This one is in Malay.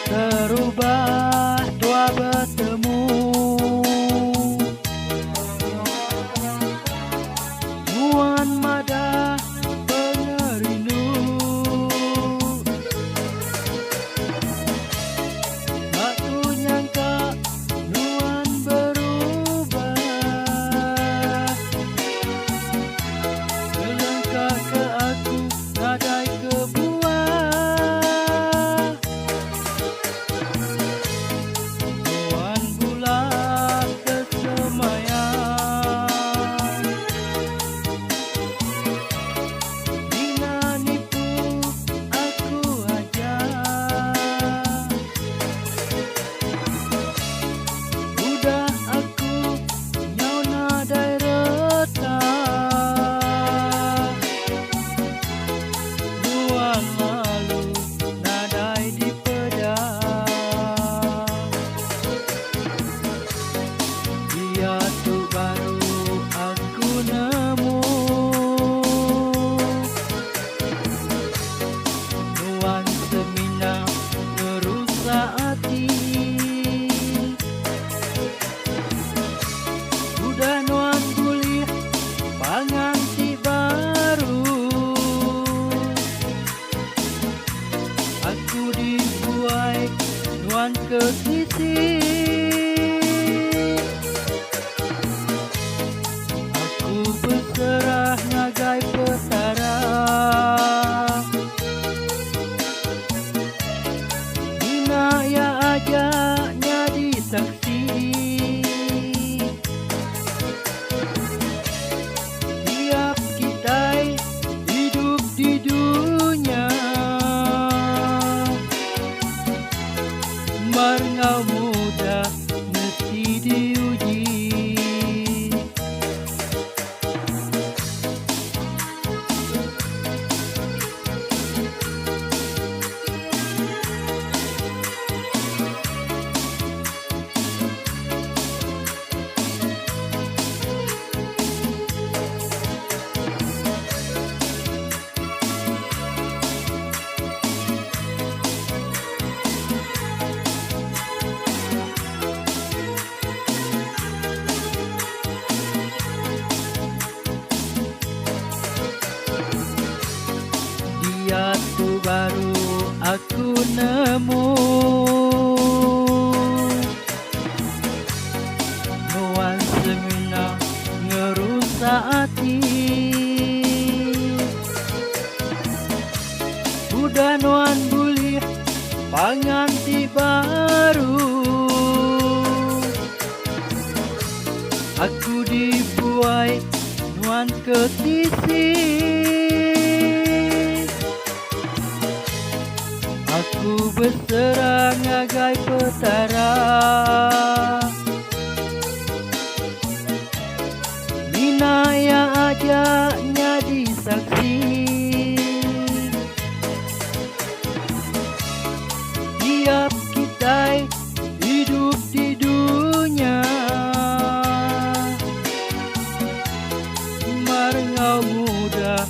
Terubah tua bertemu, nuan madah pengerindu. Tak ku nyangka nuan berubah, melangkah ke aku nadai kebuah. Nuan bulat kesemayang, Dina nipu aku aja. Udah aku nyau nadai retak, Nuan lalu nadai di pedang. Dia tu baru aku nemu, nuan semina merusak hati. Udah nuan pulih panganti baru, aku dibuai nuan ke sisi. Aku berserah ngagai petara, Dina ya ajaknya disaksi. Tiap kita hidup di dunia, merengau muda mesti diuji. Dia tu baru aku nemu, nuan semina ngerusak hati. Udah nuan bulih panganti baru, aku dibuai nuan ke sisi. Aku berserah ngagai petara, Nina yang ajaknya disaksi. Tiap kita hidup di dunia, merengau muda